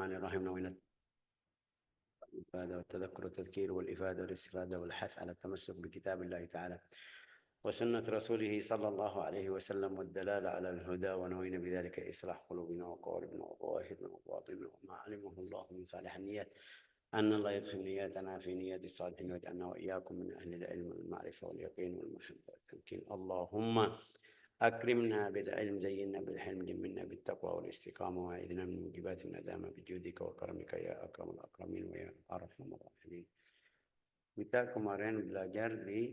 الرحمن الرحيم الإفادة والتذكر والتذكير والإفادة والاستفادة والحث على التمسك بكتاب الله تعالى وسنة رسوله صلى الله عليه وسلم والدلالة على الهدى ونوينا بذلك إصلاح قلوبنا وقوالبنا وظواهرنا وباطننا وما علمه الله من صالح النيات أن الله يدخل نياتنا في نيات الصالحين ويجعلنا وإياكم من أهل العلم والمعرفة واليقين والمحبة والتمكين. اللهم أكرمنا بالعلم، زينا بالحلم، جملنا بالتقوى والاستقامة، وأعذنا من موجبات الندامة بجودك وكرمك يا أكرم الأكرمين ويا أرحم الراحمين. Kita kemarin belajar di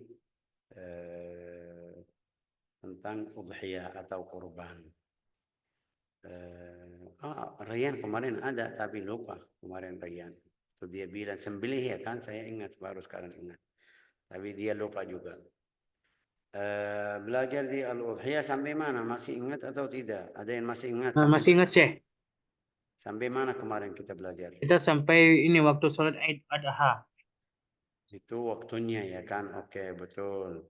tentang udhiyah atau kurban. Rayyan kemarin ada tapi lupa kemarin Rayyan. Itu dia bilang sembelih ya kan, saya ingat baru sekarang ingat. Tapi dia lupa juga. Belajar di al-udhiyah sampai mana? Masih ingat atau tidak? Ada yang masih ingat? Masih ingat, Syekh. Sampai mana kemarin kita belajar? Kita sampai ini waktu sholat Id Adha. Itu waktunya ya kan? Oke, betul.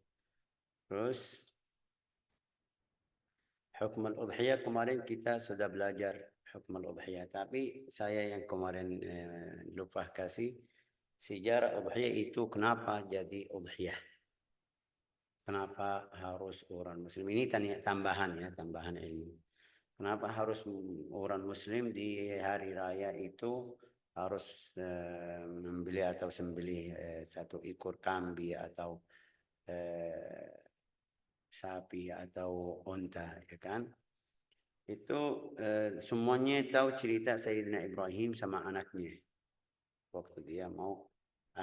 Terus hukum al-udhiyah kemarin kita sudah belajar hukum al-udhiyah. Tapi saya yang kemarin lupa kasih sejarah udhiyah itu kenapa jadi udhiyah. Kenapa harus orang muslim? Ini tambahan ya, tambahan ilmu. Kenapa harus orang muslim di hari raya itu harus membeli atau sembelih satu ekor kambing atau sapi atau unta, ya kan? Itu semuanya tahu cerita Sayyidina Ibrahim sama anaknya. Waktu dia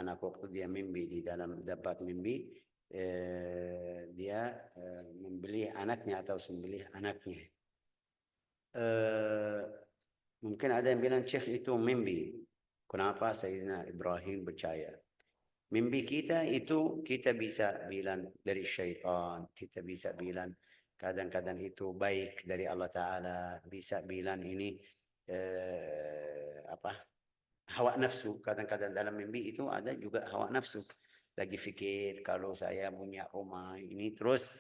waktu dia mimpi, di dalam dapat mimpi, dia membeli anaknya atau sembelih anaknya. Mungkin ada yang bilang Syekh itu mimpi. Kenapa Sayyidina Ibrahim percaya? Mimpi kita itu kita bisa bilang dari syaitan, kita bisa bilang kadang-kadang itu baik dari Allah Ta'ala, bisa bilang ini hawa nafsu. Kadang-kadang dalam mimpi itu ada juga hawa nafsu. Lagi fikir kalau saya punya rumah ini terus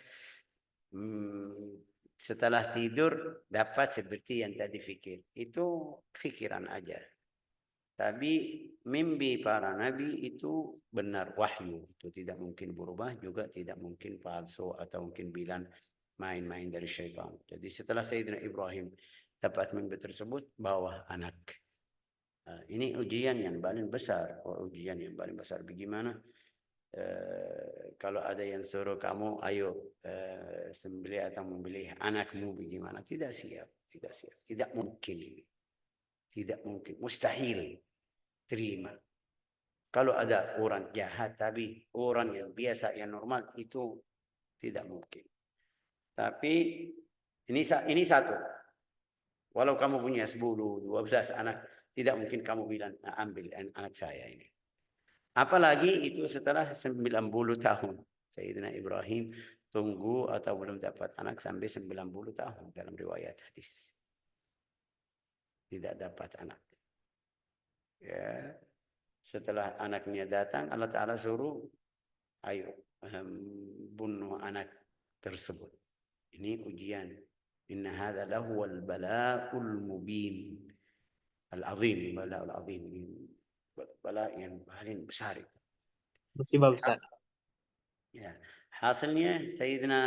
setelah tidur dapat seperti yang tadi fikir. Itu fikiran aja. Tapi mimpi para nabi itu benar wahyu. Itu tidak mungkin berubah, juga tidak mungkin palsu atau mungkin bilang main-main dari syaitan. Jadi setelah Sayyidina Ibrahim dapat mimpi tersebut, bawa anak. Ini ujian yang paling besar. Ujian yang paling besar bagaimana? Kalau ada yang suruh kamu ayo sembelih atau membeli anakmu bagaimana? Tidak siap, tidak mungkin ini, tidak mungkin, mustahil terima. Kalau ada orang jahat tapi orang yang biasa yang normal itu tidak mungkin. Tapi ini satu, walau kamu punya 10, 12 anak, tidak mungkin kamu bilang ambil anak saya ini. Apalagi itu setelah 90 tahun. Sayyidina Ibrahim tunggu atau belum dapat anak sampai 90 tahun dalam riwayat hadis. Tidak dapat anak. Ya. Setelah anaknya datang, Allah Ta'ala suruh, ayo bunuh anak tersebut. Ini ujian. Inna hadha lahuwal bala'ul mubin. Al-azim, bala'ul azim. Bala yang paling besar. Musibah besar. Ya, hasilnya Sayyidina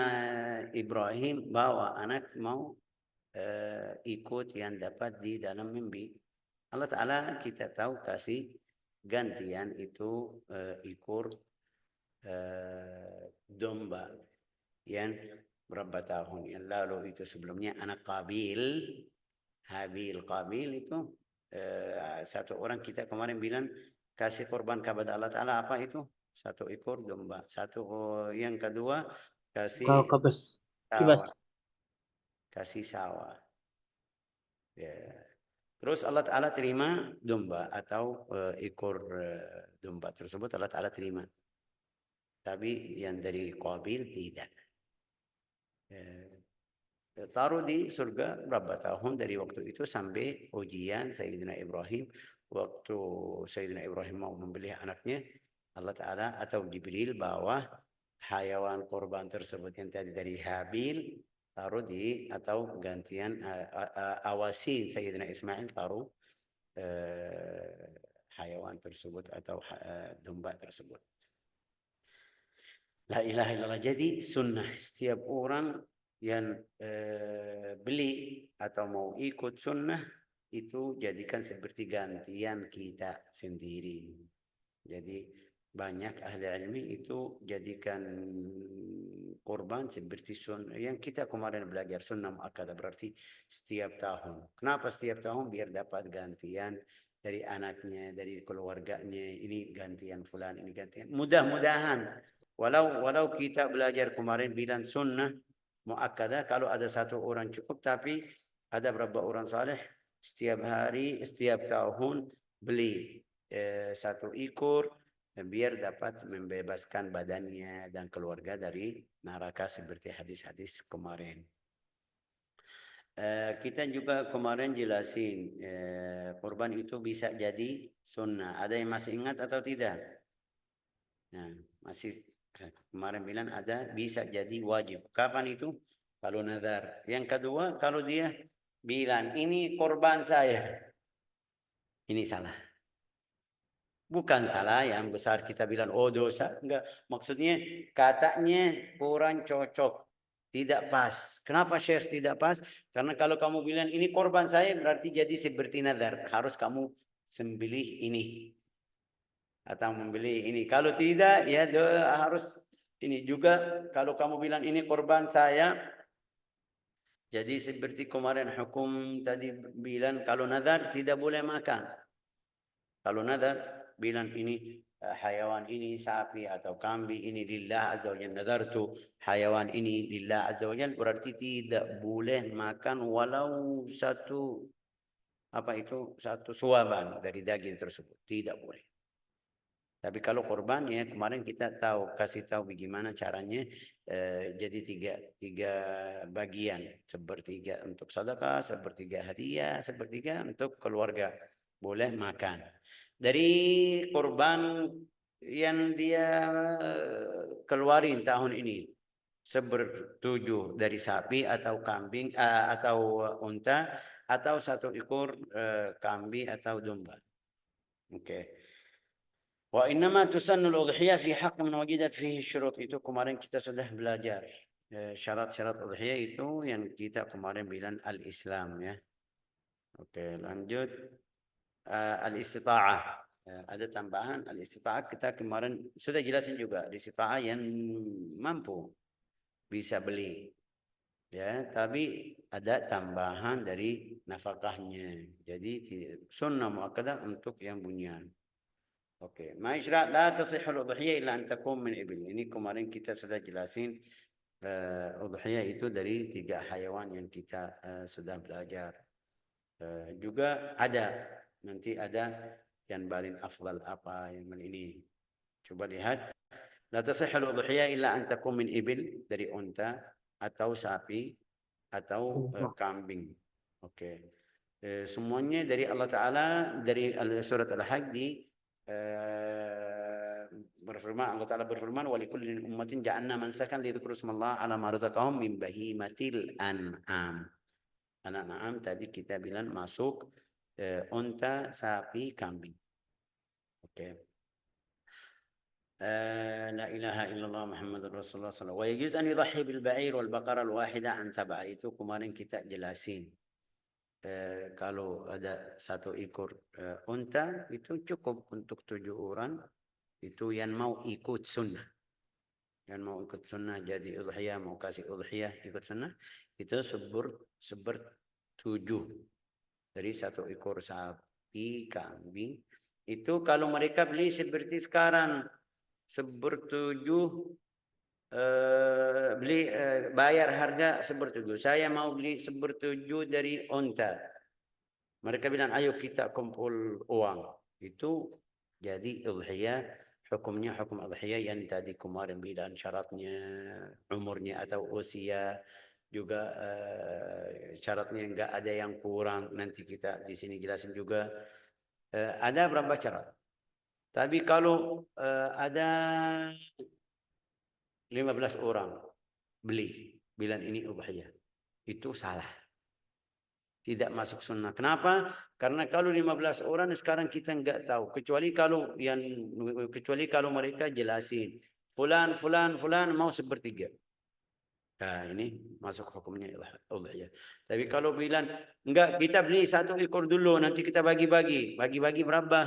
Ibrahim bawa anak mau ikut yang dapat di dalam mimpi. Allah Ta'ala kita tahu kasih gantian itu ekor domba yang berapa tahun yang lalu itu sebelumnya anak Qabil itu satu orang kita kemarin bilang kasih korban kepada Allah Ta'ala apa itu? Satu ekor domba. Yang kedua kasih sawah. Kasih sawah. Ya. Terus Allah Ta'ala terima domba atau ekor domba tersebut Allah Ta'ala terima. Tapi yang dari Qabil tidak. Taruh di surga berapa tahun dari waktu itu sampai ujian Sayyidina Ibrahim. Waktu Sayyidina Ibrahim mau membeli anaknya, Allah Ta'ala atau Jibril bawa hayawan korban tersebut yang tadi dari Habil, taruh di atau gantian awasi Sayyidina Ismail taruh hayawan tersebut atau domba tersebut. La ilaha illallah. Jadi sunnah setiap orang yang beli atau mau ikut sunnah itu jadikan seperti gantian kita sendiri. Jadi banyak ahli ilmi itu jadikan kurban seperti sunnah. Yang kita kemarin belajar sunnah muakkadah berarti setiap tahun. Kenapa setiap tahun? Biar dapat gantian dari anaknya, dari keluarganya. Ini gantian fulan, ini gantian. Mudah-mudahan walau kita belajar kemarin bilang sunnah muakkadah, kalau ada satu orang cukup, tapi ada berapa orang saleh setiap hari, setiap tahun beli satu ekor biar dapat membebaskan badannya dan keluarga dari neraka seperti hadis-hadis kemarin. Kita juga kemarin jelasin kurban itu bisa jadi sunnah. Ada yang masih ingat atau tidak? Nah, masih kemarin bilang ada bisa jadi wajib. Kapan itu? Kalau nazar. Yang kedua, kalau dia bilang ini korban saya, ini salah. Bukan salah yang besar kita bilang oh dosa, enggak. Maksudnya katanya kurang cocok, tidak pas. Kenapa Syekh tidak pas? Karena kalau kamu bilang ini korban saya berarti jadi seperti nazar, harus kamu sembelih ini atau membeli ini. Kalau tidak ya harus ini juga. Kalau kamu bilang ini korban saya, jadi seperti kemarin hukum tadi bilang kalau nazar tidak boleh makan. Kalau nazar bilang ini hayawan ini sapi atau kambing ini lillah azza wajalla, nadartu hayawan ini lillah azza wajalla, berarti tidak boleh makan walau satu satu suaban dari daging tersebut, tidak boleh. Tapi kalau korban ya kemarin kita kasih tahu bagaimana caranya. Jadi tiga bagian, sepertiga untuk sedekah, sepertiga hadiah, sepertiga untuk keluarga boleh makan. Dari korban yang dia keluarin tahun ini, sepertujuh dari sapi atau kambing atau unta atau satu ekor kambing atau domba. Oke. Wa innama tusannul udhiyah fi haqq man wajidat fihi syurut. Itu kemarin kita sudah belajar. Syarat-syarat udhiyah itu yang kita kemarin bilang al-Islam ya. Oke, lanjut. Al-istita'ah. Ada tambahan al-istita'ah kita kemarin sudah jelasin juga. Al-istita'ah yang mampu bisa beli. Ya, tapi ada tambahan dari nafkahnya. Jadi sunnah muakkadah untuk yang bunyan. Oke, ma'isra la tasihul udhiyah illa an takum min ibil. Ini kemarin kita sudah jelasin udhiyah itu dari 3 hayawan yang kita sudah belajar. Juga nanti ada yang paling afdal apa yang ini. Coba lihat. La tasihul udhiyah illa an takum min ibil, dari unta atau sapi atau kambing. Oke. Semuanya dari Allah Ta'ala, dari surat Al-Hajj berfirman, Allah Ta'ala berfirman, wa likulli ummatin ja'alna mansakan lidzikru ismallah ala ma razaqahum min bahimatil an'am. An'am tadi kita bilang masuk unta, sapi, kambing. Oke. La ilaha illallah Muhammadur Rasulullah sallallahu alaihi wasallam. Wa yajuz an yudhhi bil ba'ir wal baqara al wahida an sab'a. Itu kemarin kita jelasin. Kalau ada satu ekor unta itu cukup untuk 7 orang. Itu yang mau ikut sunnah. Yang mau ikut sunnah jadi udhiyah, mau kasih udhiyah ikut sunnah, itu sepertujuh dari satu ekor sapi, kambing. Itu kalau mereka beli seperti sekarang, sepertujuh bayar harga sepertujuh. Saya mau beli sepertujuh dari unta. Mereka bilang ayo kita kumpul uang. Itu jadi udhiyah. Hukumnya hukum udhiyah yang tadi kemarin bilang syaratnya umurnya atau usia, juga syaratnya enggak ada yang kurang, nanti kita di sini jelasin juga. Ada berapa syarat. Tapi kalau ada 15 orang beli bilang ini udhiyah, itu salah. tidak masuk sunnah. Kenapa? Karena kalau 15 orang sekarang kita nggak tahu. Kecuali kalau mereka jelasin. Fulan mau sepertiga. Nah, ini masuk hukumnya udhiyah. Tapi kalau bilang enggak, kita beli 1 ekor dulu, nanti kita bagi-bagi. Bagi-bagi berapa?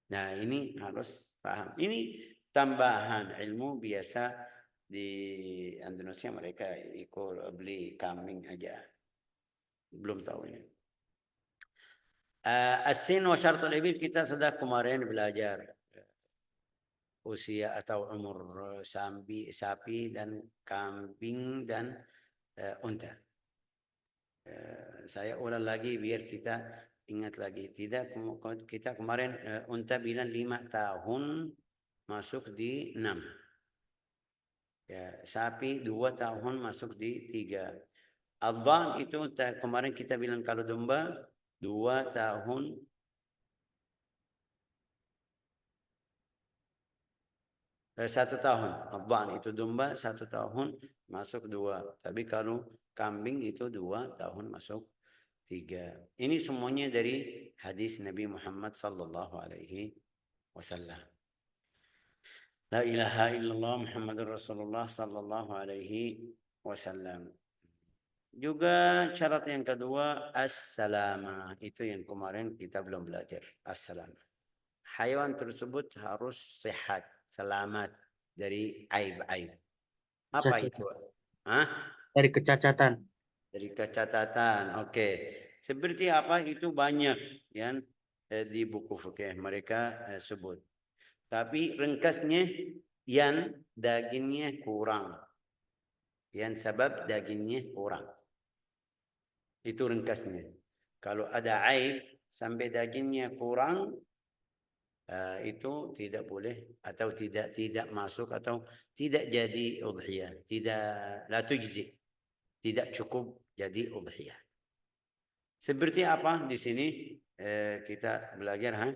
Nah, ini harus paham. Ini tambahan ilmu biasa di Indonesia, mereka ikut beli kambing aja. Belum tahu ini. As-sin wa syartul ibil kita sudah kemarin belajar. Usia atau umur sapi dan kambing dan unta. Saya ulang lagi biar kita ingat lagi. Tidak, kita kemarin unta bilang 5 tahun masuk di 6. Ya, sapi 2 tahun masuk di 3. Adhan itu kemarin kita bilang kalau domba 2 tahun 1 tahun. Adhan itu domba 1 tahun masuk 2. Tapi kalau kambing itu 2 tahun masuk 3. Ini semuanya dari hadis Nabi Muhammad sallallahu alaihi wasallam. La ilaha illallah Muhammadur Rasulullah sallallahu alaihi wasallam. Juga syarat yang kedua as-salama. Itu yang kemarin kita belum belajar. As-salama. Haiwan tersebut harus sehat, selamat dari aib-aib. Apa Cacat. itu? Hah? Dari kecacatan. Dari kecacatan. Oke. Seperti apa itu banyak yang di buku fikih mereka sebut. Tapi ringkasnya yang dagingnya kurang. Yang sebab dagingnya kurang. Itu ringkasnya. Kalau ada aib sampai dagingnya kurang, itu tidak boleh atau tidak masuk atau tidak jadi udhiyah. Tidak, la tujzi. Tidak cukup jadi udhiyah. Seperti apa di sini kita belajar,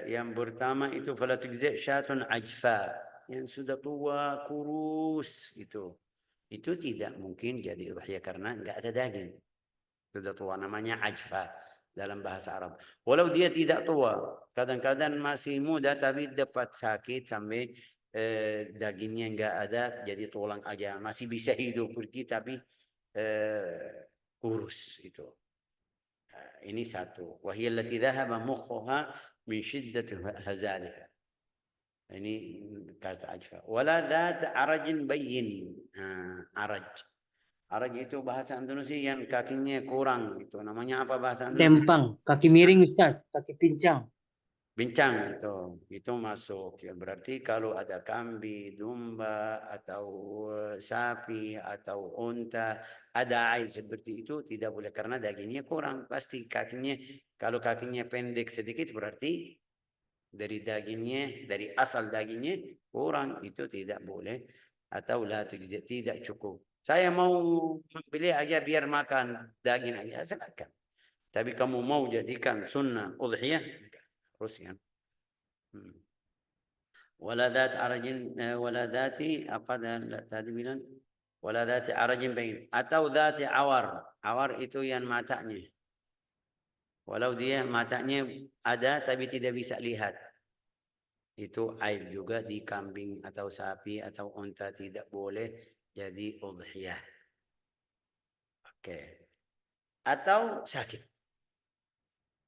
yang pertama itu fala tujzi syatun ajfa, yang sudah tua kurus itu tidak mungkin jadi udhiyah karena enggak ada daging. Sudah tua, namanya ajfa dalam bahasa Arab. Walau dia tidak tua, kadang-kadang masih muda tapi dapat sakit sampai dagingnya enggak ada, jadi tulang aja, masih bisa hidup pergi tapi kurus itu. Ini satu. Wahiyya allati dhahaba mukhuha min shiddati hazaliha. Ini kata ajfa. Wala dhat arajin bayyin. Araj. Araj itu bahasa Indonesia yang kakinya kurang. Itu namanya apa bahasa Indonesia? Tempang. Kaki miring Ustaz. Kaki pincang. Bincang itu masuk. Ya, berarti kalau ada kambing, domba atau sapi atau unta ada aib seperti itu tidak boleh karena dagingnya kurang. Pasti kakinya, kalau kakinya pendek sedikit berarti dari dagingnya, dari asal dagingnya kurang, itu tidak boleh atau tidak cukup. Saya mau membeli aja biar makan daging aja, silakan. Tapi kamu mau jadikan sunnah udhiyah, harus ya. Wala dhat arajin wala dhati apa tadi bilang? Wala dhati arajin bain atau dhati awar. Awar itu yang matanya. Walau dia matanya ada tapi tidak bisa lihat. Itu aib juga di kambing atau sapi atau unta, tidak boleh jadi udhiyah. Oke. Atau sakit.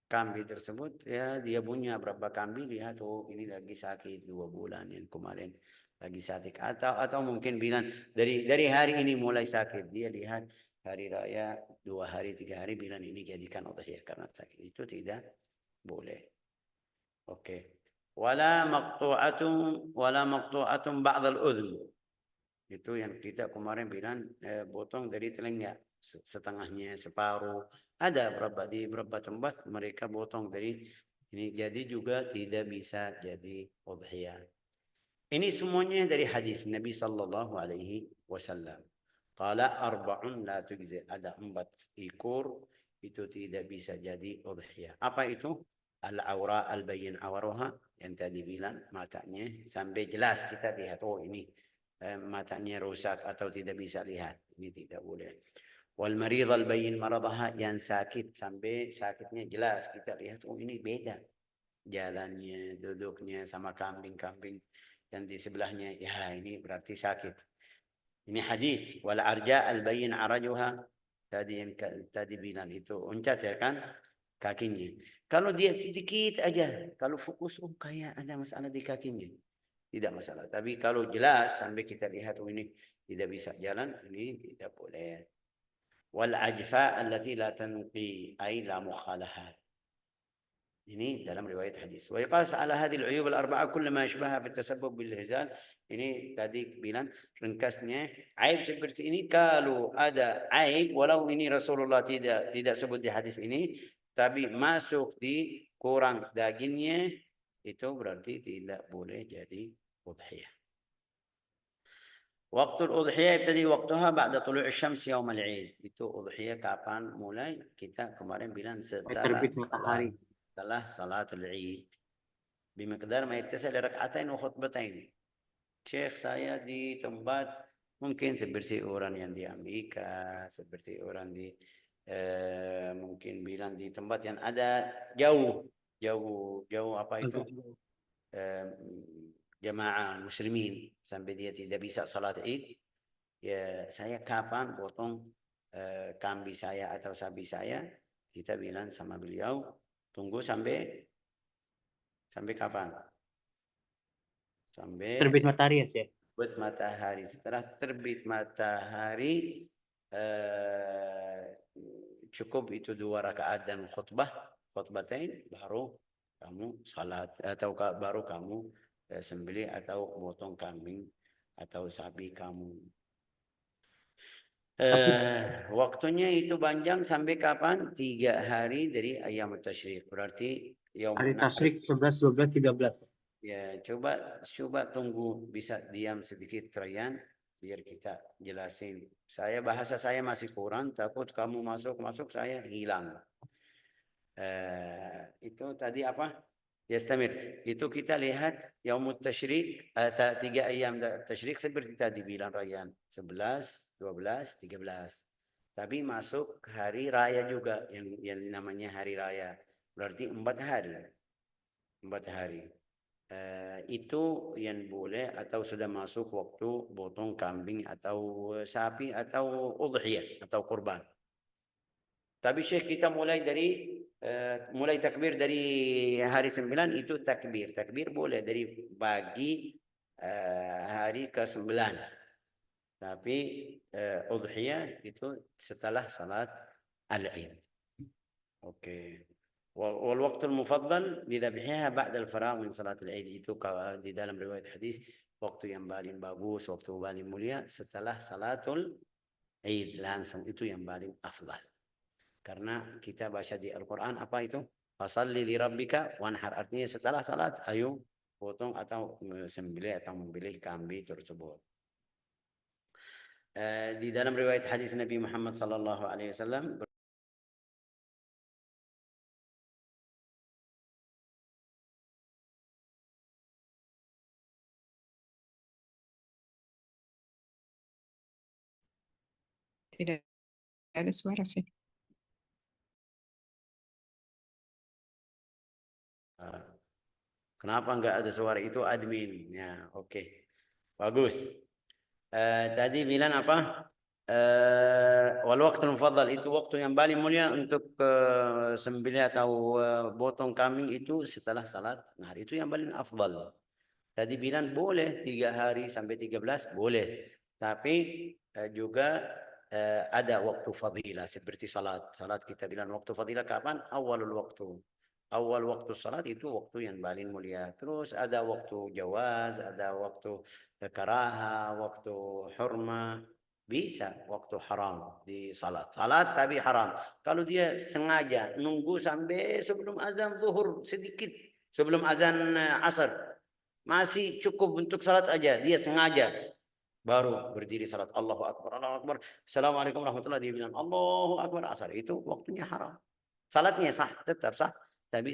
Kambing tersebut ya dia punya berapa kambing, lihat ini lagi sakit 2 bulan yang kemarin lagi sakit atau mungkin bilang dari hari ini mulai sakit, dia lihat hari raya 2 hari 3 hari bilang ini jadikan udhiyah karena sakit, itu tidak boleh. Oke. Wala maqtu'atun ba'd al-udhun. Itu yang kita kemarin bilang potong dari telinga setengahnya, separuh. Ada beberapa tempat mereka potong dari ini, jadi juga tidak bisa jadi udhiyah. Ini semuanya dari hadis Nabi sallallahu alaihi wasallam. Qala arba'un la tujzi. Ada 4 ekor itu tidak bisa jadi udhiyah. Apa itu? Al-awra al-bayyin awaruha, yang tadi bilang matanya sampai jelas kita lihat ini matanya rusak atau tidak bisa lihat, ini tidak boleh. Wal maridhal bayyin maradaha, yang sakit sampai sakitnya jelas kita lihat, oh ini beda jalannya, duduknya sama kambing-kambing yang di sebelahnya, ya ini berarti sakit. Ini hadis. Wal arja al bayyin arajuha, tadi yang tadi bilang itu uncat ya kan kakinya. Kalau dia sedikit aja, kalau fokus, oh kayak ada masalah di kakinya, tidak masalah. Tapi kalau jelas sampai kita lihat, oh ini tidak bisa jalan, ini tidak boleh. Wal ajfa allati la tanqi, ay la mukhalaha. Ini dalam riwayat hadis. Wa yaqas ala hadhihi al-uyub al-arba'ah kull ma yashbaha fi at-tasabbub bil hizal. Ini tadi bilang ringkasnya, aib seperti ini kalau ada aib, walau ini Rasulullah tidak sebut di hadis ini, tapi masuk di kurang dagingnya, itu berarti tidak boleh jadi udhiyah. Waktu udhiyah tadi waktuha ba'da tulu' syams yaum al-'id. Itu udhiyah kapan mulai? Kita kemarin bilang terbit matahari. setelah salat al-'id. Bimiqdar ma yattasil rak'atain wa khutbatain. Syekh, saya di tempat mungkin seperti orang yang di Amerika, seperti orang di mungkin bilang di tempat yang ada jauh apa itu? Jamaah muslimin sampai dia tidak bisa salat Id, ya saya kapan potong kambing saya atau sapi saya, kita bilang sama beliau tunggu sampai kapan? Sampai Terbit matahari ya, Syekh? terbit matahari. Setelah terbit matahari cukup itu 2 rakaat dan khutbatain, baru kamu salat atau baru kamu sembelih atau potong kambing atau sapi kamu. Waktunya itu panjang sampai kapan? 3 hari dari ayam tasyrik. Berarti Hari yaumun nahr. tasyrik 11, 12, 13. Ya, coba tunggu, bisa diam sedikit Trayan biar kita jelasin. Bahasa saya masih kurang, takut kamu masuk saya hilang. Itu tadi apa? Yastamir. Itu kita lihat yaumut tasyrik, 3 ayam tasyrik seperti tadi bilang Rayyan, 11, 12, 13. Tapi masuk hari raya juga yang namanya hari raya. Berarti 4 hari. 4 hari. Itu yang boleh atau sudah masuk waktu potong kambing atau sapi atau udhiyah atau kurban. Tapi Syekh kita mulai takbir dari hari 9 itu takbir. Takbir boleh dari pagi hari ke-9. Tapi udhiyah itu setelah salat al-Id. Oke. والوقت المفضل لذبحها بعد الفراغ من صلاة العيد. Itu di dalam riwayat hadis, waktu yang paling bagus, waktu paling mulia setelah salatul Id, langsung itu yang paling afdal. Karena kita baca di Al-Quran apa itu? Fasalli li rabbika wanhar. Artinya setelah salat, ayo potong atau sembelih atau membelih kambing tersebut. Di dalam riwayat hadis Nabi Muhammad sallallahu alaihi wasallam, Tidak ada suara sih. kenapa enggak ada suara? Itu admin. Ya, oke. Bagus. Tadi bilang apa? Wal waqtul mufaddal, itu waktu yang paling mulia untuk sembelih atau potong kambing itu setelah salat. Nah, itu yang paling afdal. Tadi bilang boleh 3 hari sampai 13 boleh. Tapi juga ada waktu fadilah seperti salat. Salat kita bilang waktu fadilah kapan? Awalul waktu. Awal waktu salat itu waktu yang paling mulia. Terus ada waktu jawaz, ada waktu karaha, waktu hurma. Bisa waktu haram di salat. Salat tapi haram. Kalau dia sengaja nunggu sampai sebelum azan zuhur sedikit, sebelum azan asar, masih cukup untuk salat aja, dia sengaja baru berdiri salat, Allahu Akbar, Allahu Akbar, Assalamualaikum warahmatullahi wabarakatuh, dia bilang Allahu Akbar, asar, itu waktunya haram. Salatnya sah, tetap sah, tapi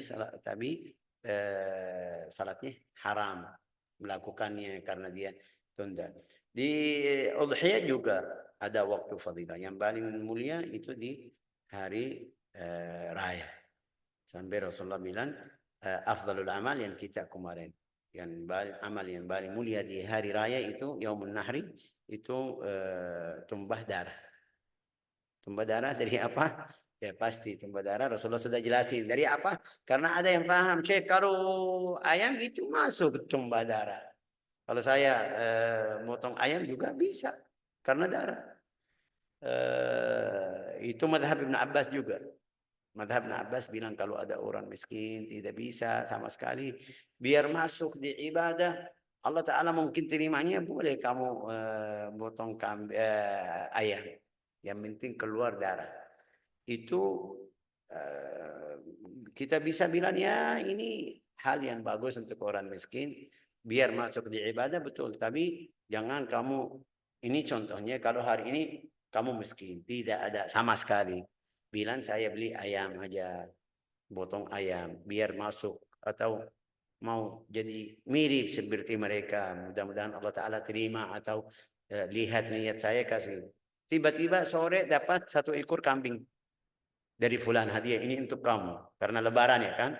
salatnya haram melakukannya karena dia tunda. Di udhiyah juga ada waktu fadilah. Yang paling mulia itu di hari raya. Sampai Rasulullah bilang afdalul amal yang kita kemarin. Amal yang paling mulia di hari raya itu Yaumun Nahri itu tumbah darah. Tumbah darah dari apa? Ya pasti tumbah darah Rasulullah sudah jelasin. Dari apa? Karena ada yang paham, Syekh, kalau ayam itu masuk tumbah darah. Kalau saya motong ayam juga bisa karena darah. Itu madhab Ibn Abbas juga. Madhab Ibn Abbas bilang kalau ada orang miskin tidak bisa sama sekali biar masuk di ibadah Allah Ta'ala mungkin terimanya boleh kamu potong ayam. Yang penting keluar darah. Itu kita bisa bilang ya ini hal yang bagus untuk orang miskin biar masuk di ibadah betul. Tapi jangan kamu ini contohnya kalau hari ini kamu miskin tidak ada sama sekali bilang saya beli ayam aja potong ayam biar masuk atau mau jadi mirip seperti mereka mudah-mudahan Allah Ta'ala terima atau lihat niat saya kasih tiba-tiba sore dapat 1 ekor kambing dari fulan hadiah ini untuk kamu karena lebaran ya kan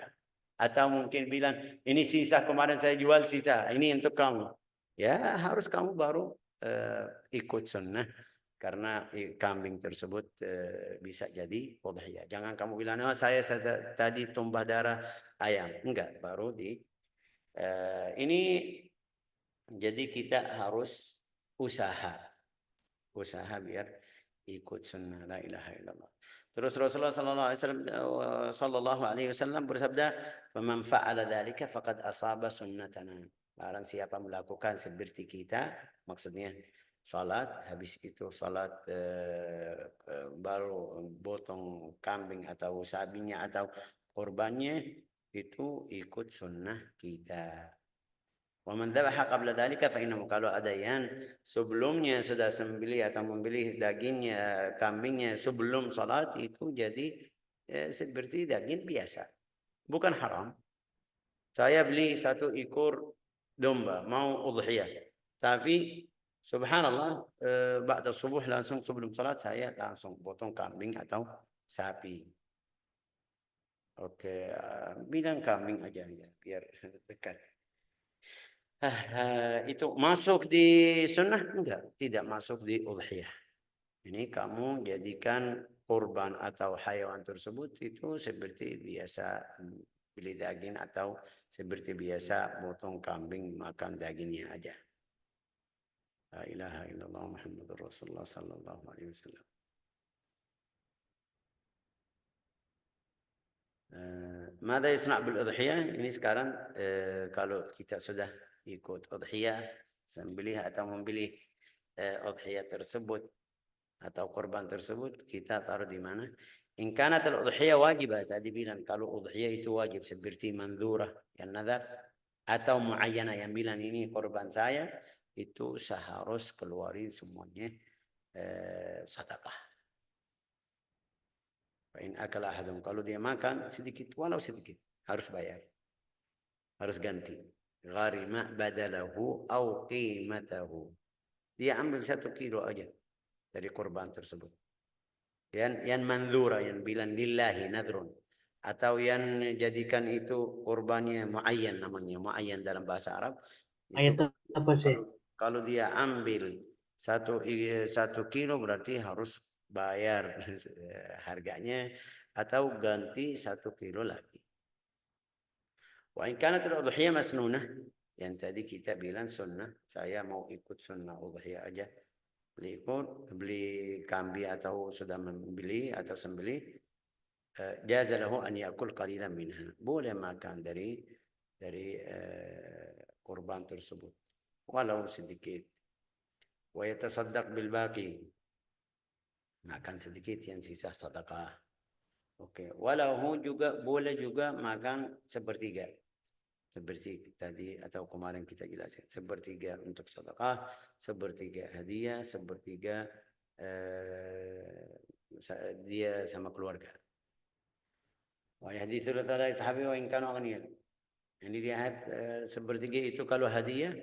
atau mungkin bilang ini sisa kemarin saya jual sisa ini untuk kamu ya harus kamu baru ikut sunnah karena kambing tersebut bisa jadi udhiyah. Jangan kamu bilang oh saya tadi tumbah darah ayam enggak baru di ini jadi kita harus usaha biar ikut sunnah la ilaha illallah. Terus Rasulullah sallallahu alaihi wasallam bersabda, "Faman fa'ala dzalika faqad asaba sunnatana." Barang siapa melakukan seperti kita, maksudnya salat, habis itu salat baru potong kambing atau sapinya atau korbannya itu ikut sunnah kita. Waman dzabaha qabla dzalika fa innahu kalau ada yang sebelumnya sudah sembelih atau membeli dagingnya kambingnya sebelum salat itu jadi seperti daging biasa. Bukan haram. Saya beli 1 ekor domba mau udhiyah. Tapi subhanallah ba'da subuh langsung sebelum salat saya langsung potong kambing atau sapi. Oke, bilang kambing aja ya biar dekat. Itu masuk di sunnah? Enggak, tidak masuk di udhiyah. Ini kamu jadikan kurban atau hayawan tersebut itu seperti biasa beli daging atau seperti biasa potong kambing makan dagingnya aja. La ilaha illallah Muhammadur Rasulullah sallallahu alaihi wasallam. Mada yasna' bil udhiyah? Ini sekarang kalau kita sudah ikut udhiyah, sembelih atau membeli udhiyah tersebut atau korban tersebut kita taruh di mana? In kanat al-udhiyah wajibah tadi bilang kalau udhiyah itu wajib seperti mandurah yang nadar atau muayyana yang bilang ini korban saya itu seharus keluarin semuanya sedekah. In akala ahadum kalau dia makan sedikit walau sedikit harus bayar. Harus ganti. Gharima badalahu au qimatahu. Dia ambil 1 kilo aja dari korban tersebut. Yang manzura yang bilang lillahi nadrun atau yang jadikan itu korbannya muayyan namanya muayyan dalam bahasa Arab itu Ayat apa sih? kalau dia ambil 1 kilo berarti harus bayar harganya atau ganti 1 kilo lagi. Wa in kanat al-udhiyah masnunah yang tadi kita bilang sunnah saya mau ikut sunnah udhiyah aja beli kambing atau sudah membeli atau sembelih jaza lahu an yakul qalilan minha boleh makan dari kurban tersebut walau sedikit wa yatasaddaq bil baqi makan sedikit yang sisa sedekah oke walau juga boleh juga makan sepertiga seperti tadi atau kemarin kita jelasin sepertiga untuk sedekah sepertiga hadiah sepertiga dia sama keluarga wa haditsul thalath sahabi wa in kanu aghniyah. Yang dilihat sepertiga itu kalau hadiah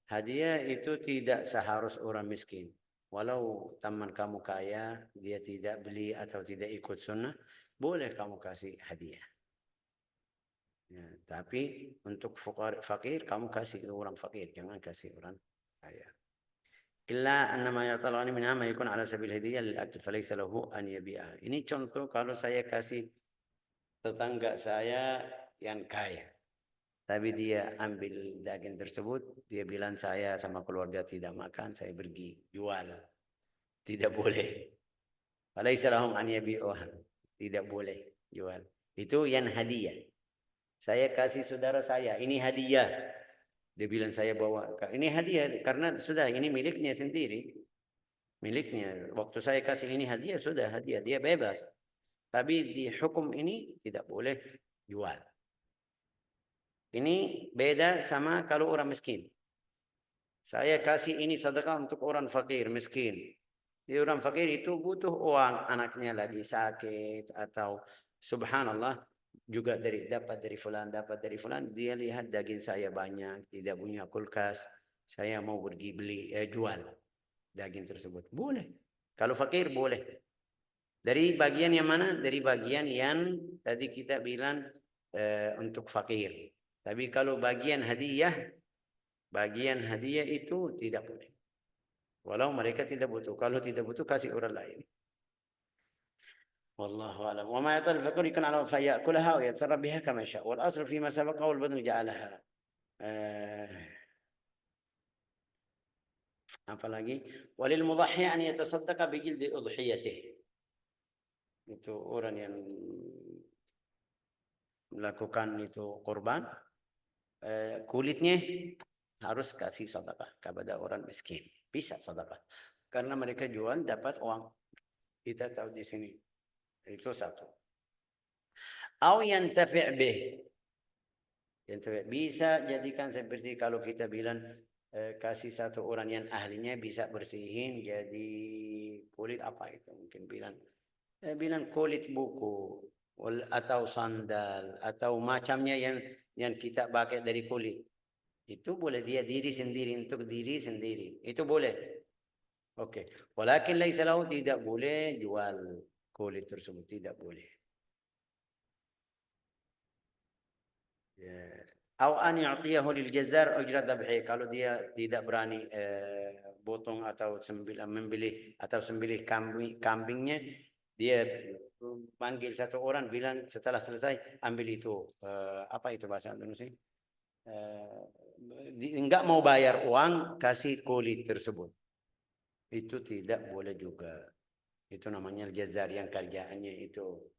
Hadiah itu tidak seharus orang miskin. Walau teman kamu kaya, dia tidak beli atau tidak ikut sunnah, boleh kamu kasih hadiah. Ya, tapi untuk fakir, kamu kasih ke orang fakir, jangan kasih orang kaya. Illa annama ya'talani minha ma yakun ala sabil hadiah lil akil falaysa lahu an yabi'ah. Ini contoh kalau saya kasih tetangga saya yang kaya. Tapi dia ambil daging tersebut, dia bilang saya sama keluarga tidak makan, saya pergi jual. Tidak boleh. Falaisa lahum an yabi'uha. Tidak boleh jual. Itu yang hadiah. Saya kasih saudara saya, ini hadiah. Dia bilang saya bawa, ini hadiah karena sudah ini miliknya sendiri. Miliknya. Waktu saya kasih ini hadiah, sudah hadiah. Dia bebas. Tapi di hukum ini tidak boleh jual. Ini beda sama kalau orang miskin. Saya kasih ini sedekah untuk orang fakir, miskin. Di orang fakir itu butuh uang, anaknya lagi sakit atau subhanallah juga dapat dari fulan, dia lihat daging saya banyak, tidak punya kulkas, saya mau pergi beli jual daging tersebut. Boleh. Kalau fakir boleh. Dari bagian yang mana? Dari bagian yang tadi kita bilang untuk fakir. Tapi kalau bagian hadiah itu tidak boleh. Walau mereka tidak butuh. Kalau tidak butuh, kasih orang lain. Wallahu a'lam. Wa ma yatal fakir yakun ala fayakulaha wa yatasarraf biha kama syaa. Wal asl fi ma sabaqa wal badn ja'alaha. Apa lagi? Walil mudahhi an yatasaddaqa bi jildi udhiyatihi. Itu orang yang melakukan itu kurban, kulitnya harus kasih sedekah kepada orang miskin. Bisa sedekah. Karena mereka jual dapat uang. Kita tahu di sini. Itu satu. Au yantafi' bih. Bisa jadikan seperti kalau kita bilang kasih satu orang yang ahlinya bisa bersihin jadi kulit apa itu mungkin bilang kulit buku atau sandal atau macamnya yang kita pakai dari kulit. Itu boleh dia diri sendiri untuk diri sendiri. Itu boleh. Oke. Walakin laisa lahu tidak boleh jual kulit tersebut, tidak boleh. Ya. Atau an yu'tiyahu lil jazzar ujra dhabhi. Kalau dia tidak berani potong atau membeli atau sembelih kambingnya, dia panggil satu orang bilang setelah selesai ambil itu apa itu bahasa Indonesia? Enggak mau bayar uang, kasih kulit tersebut. Itu tidak boleh juga. Itu namanya al-jazzar yang kerjaannya itu.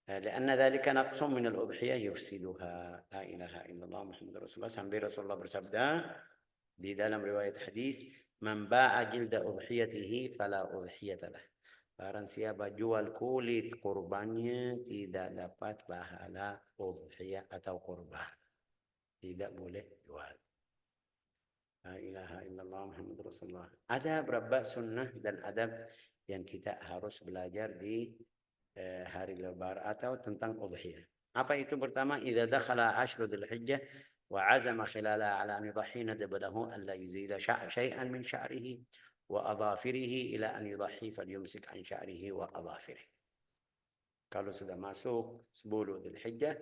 لأن ذلك نقص من الأضحية يفسدها. لا إله إلا الله محمد رسول الله. Sampai Rasulullah bersabda di dalam riwayat hadis, "Man ba'a jilda udhiyatihi fala udhiyata lah." Barang siapa jual kulit kurbannya tidak dapat pahala udhiyah atau kurban. Tidak boleh jual. La ilaha illallah Muhammad Rasulullah. Ada beberapa sunnah dan adab yang kita harus belajar di hari lebaran atau tentang udhiyah. Apa itu pertama? Idza dakhala ashru dzulhijjah wa 'azama khilala 'ala an yudhhi nadaba lahu an la yuzila shay'an min sya'rihi wa adhafirihi ila an yudhhi falyumsik an sya'rihi wa adhafirihi. Kalau sudah masuk 10 Dzulhijjah,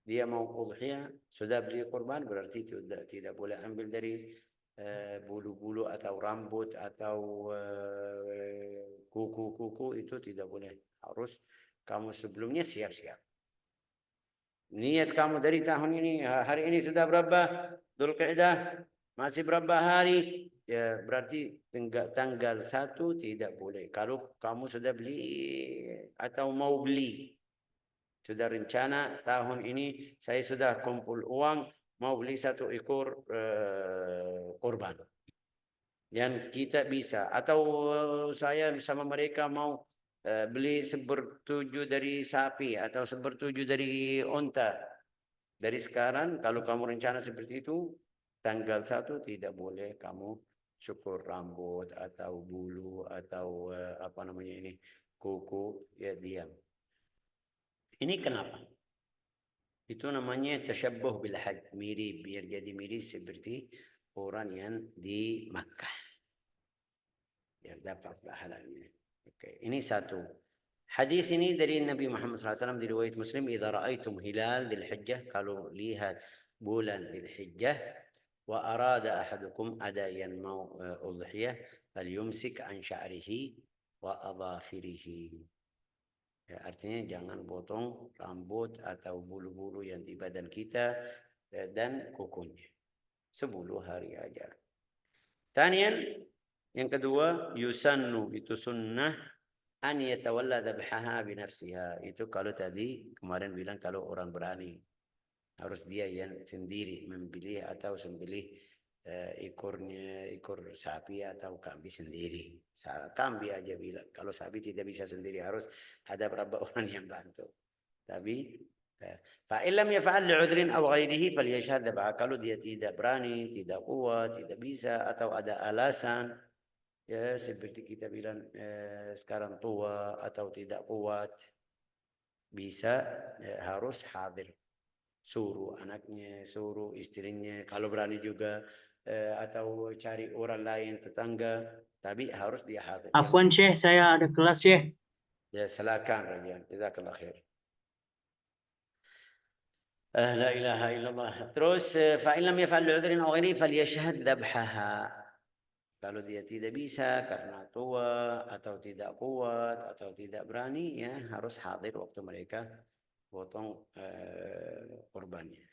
dia mau udhiyah, sudah beli kurban, berarti tidak boleh ambil dari bulu-bulu atau rambut atau kuku-kuku, itu tidak boleh. Harus kamu sebelumnya siap-siap. Niat kamu dari tahun ini, hari ini sudah berapa? Dzulqa'dah, masih berapa hari? Ya berarti tanggal 1 tidak boleh. Kalau kamu sudah beli atau mau beli, sudah rencana tahun ini saya sudah kumpul uang mau beli 1 ekor kurban. Yang kita bisa atau saya sama mereka mau beli 1/7 dari sapi atau 1/7 dari onta. Dari sekarang kalau kamu rencana seperti itu, tanggal 1 tidak boleh kamu syukur rambut atau bulu atau apa namanya ini kuku, ya diam. Ini kenapa? Itu namanya tasyabbuh bil hajj, mirip, biar jadi mirip seperti orang yang di Makkah. Biar dapat pahalanya. Oke, ini satu. Hadis ini dari Nabi Muhammad SAW di riwayat Muslim, "Idza ra'aitum hilal dzil hijjah," kalau lihat bulan dzil hijjah, wa arada ahadukum, ada yang mau udhiyah, falyumsik an sya'rihi wa adhafirihi. Ya, artinya jangan potong rambut atau bulu-bulu yang di badan kita dan kukunya. 10 hari aja. Tanian, yang kedua, yusannu, itu sunnah, an yatawalla dhabhaha binafsiha. Itu kalau tadi kemarin bilang kalau orang berani harus dia yang sendiri membeli atau sembelih ekor sapi atau kambing sendiri. Kambing aja bilang, kalau sapi tidak bisa sendiri, harus ada berapa orang yang bantu. Tapi fa'illam yaf'al li'udhrin aw ghairihi falyashhad dhabha. Kalau dia tidak berani, tidak kuat, tidak bisa, atau ada alasan, ya seperti kita bilang sekarang tua atau tidak kuat, bisa harus hadir, suruh anaknya, suruh istrinya, kalau berani juga, atau cari orang lain tetangga, tapi harus dia hadir. Afwan Syekh, saya ada kelas Syekh. Ya silakan Rajan, jazakallah khair. La ilaha illallah. Terus fa in lam yaf'al li'udhrin aw ghairihi falyashhad dhabhaha. Kalau dia tidak bisa karena tua atau tidak kuat atau tidak berani, ya harus hadir waktu mereka potong korbannya.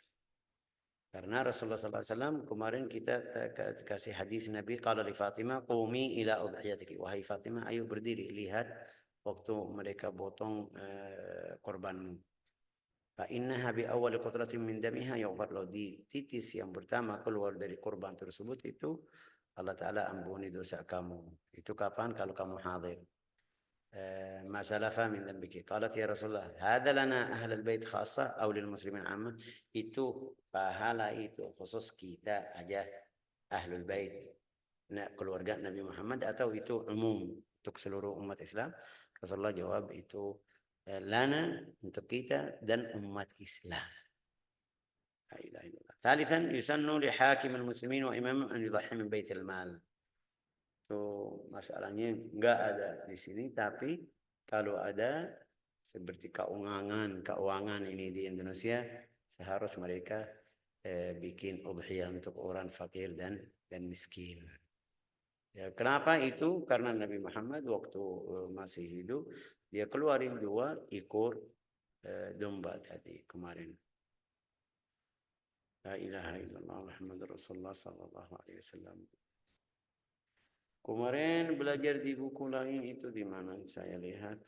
Karena Rasulullah SAW kemarin kita kasih hadis Nabi, qala li Fatimah qumi ila udhiyatiki, wahai Fatimah, ayo berdiri lihat waktu mereka potong korbanmu. Fa innaha bi awwal qatratin min damiha yughfar lahu, di titis yang pertama keluar dari korban tersebut itu Allah Ta'ala ampuni dosa kamu. Itu kapan? Kalau kamu hadir. Ma salafa min dhanbiki. Qalat ya Rasulullah, hadha lana ahlul bait khassa aw lil muslimin amma? Itu pahala itu khusus kita aja, ahlul bait, keluarga Nabi Muhammad, atau itu umum untuk seluruh umat Islam? Rasulullah jawab itu lana, untuk kita dan umat Islam. La ilaha illallah. ثالثا يسن لحاكم المسلمين وإمامهم أن يضحي من بيت المال. Itu masalahnya enggak ada di sini, tapi kalau ada seperti keuangan ini di Indonesia, seharusnya mereka bikin udhiyah untuk orang fakir dan miskin. Ya, kenapa itu? Karena Nabi Muhammad waktu masih hidup, dia keluarin 2 ekor domba tadi kemarin. La ilaha illallah Muhammadur Rasulullah sallallahu alaihi wasallam. Kemarin belajar di buku lain itu di mana saya lihat.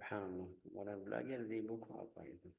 Subhanallah, orang belajar di buku apa itu?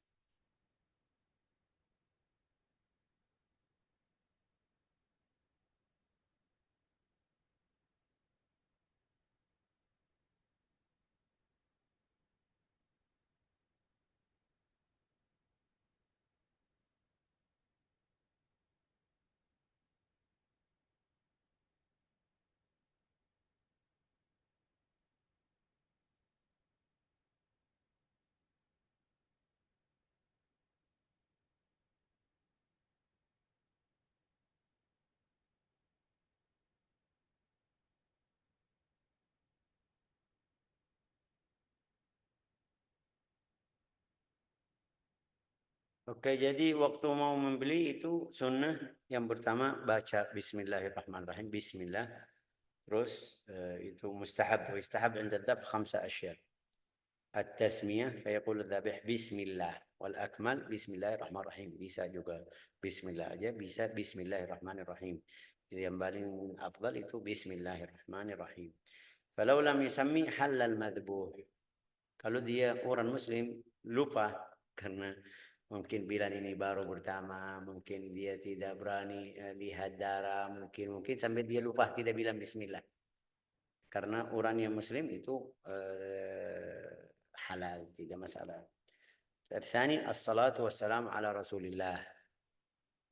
Oke, jadi waktu mau membeli itu sunnah yang pertama baca Bismillahirrahmanirrahim, Bismillah. Terus itu mustahab, wa istahab 'inda dzabh 5 asya'. At-tasmiyah, fa yaqulu dzabih Bismillah, wal akmal Bismillahirrahmanirrahim. Bisa juga Bismillah aja, bisa Bismillahirrahmanirrahim. Jadi yang paling afdal itu Bismillahirrahmanirrahim. Falau lam yusammi halal madbuh. Kalau dia orang muslim lupa karena Mungkin Bilal ini baru pertama, mungkin dia tidak berani lihat darah, mungkin sampai dia lupa tidak bilang bismillah. Karena orang yang muslim itu halal, tidak masalah. الثاني الصلاة والسلام على رسول الله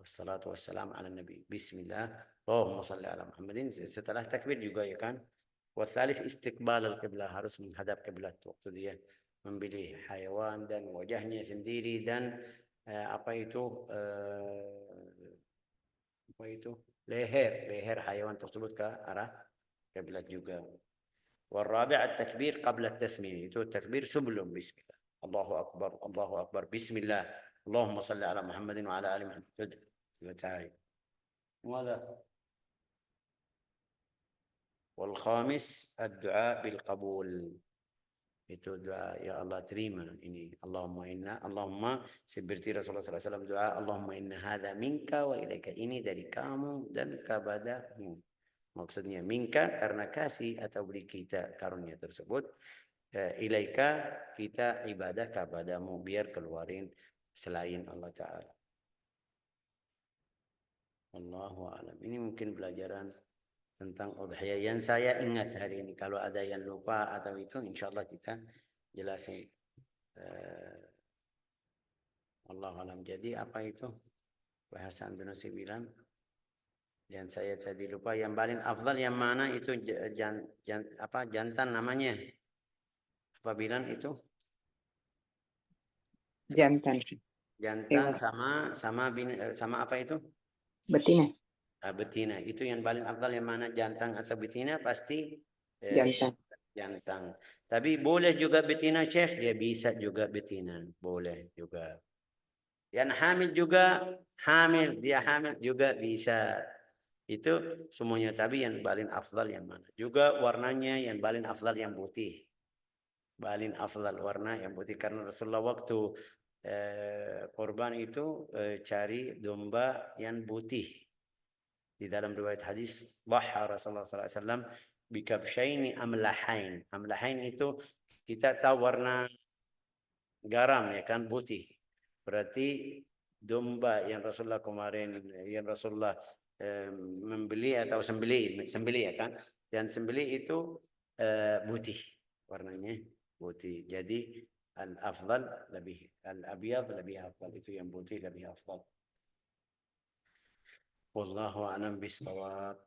والصلاة والسلام على النبي بسم الله اللهم صل على محمد. Setelah takbir juga ya kan. والثالث استقبال القبلة, harus menghadap kiblat waktu dia membeli hayawan dan wajahnya sendiri dan apa itu leher hayawan tersebut ke arah kiblat juga. والرابع التكبير قبل التسمية, itu takbir sebelum bismillah. Allahu akbar bismillah اللهم صل على محمد وعلى آل محمد. ماذا؟ والخامس الدعاء بالقبول, itu doa ya Allah terima ini. Allahumma seperti Rasulullah SAW doa Allahumma inna hadha minka wa ilaika, ini dari kamu dan kepadamu. Maksudnya minka karena kasih atau beri kita karunia tersebut, ilaika kita ibadah kepadamu, biar keluarin selain Allah Ta'ala. Allahu a'lam. Ini mungkin pelajaran tentang udhiyah yang saya ingat hari ini. Kalau ada yang lupa atau itu, insyaallah kita jelasin. Allahu a'lam. Jadi apa itu bahasa Indonesia bilang? Dan saya tadi lupa yang paling afdal yang mana itu jantan namanya? Apa bilang itu? Jantan. Jantan sama apa itu? Betina. Betina. Itu yang paling afdal yang mana, jantan atau betina? Pasti jantan. Tapi boleh juga betina, Syekh. Dia bisa juga betina. Boleh juga. Yang hamil juga, dia hamil juga bisa. Itu semuanya, tapi yang paling afdal yang mana? Juga warnanya yang paling afdal yang putih. Paling afdal warna yang putih, karena Rasulullah waktu korban itu cari domba yang putih. Di dalam riwayat hadis, dhaha Rasulullah SAW bikabshaini amlahain. Amlahain itu kita tahu warna garam ya kan, putih. Berarti domba yang Rasulullah kemarin, yang Rasulullah membeli atau sembeli ya kan, dan sembeli itu putih, warnanya putih. Jadi al-afdal lebih, al-abyad lebih afdal, itu yang putih lebih afdal. Wallahu a'lam bissawab.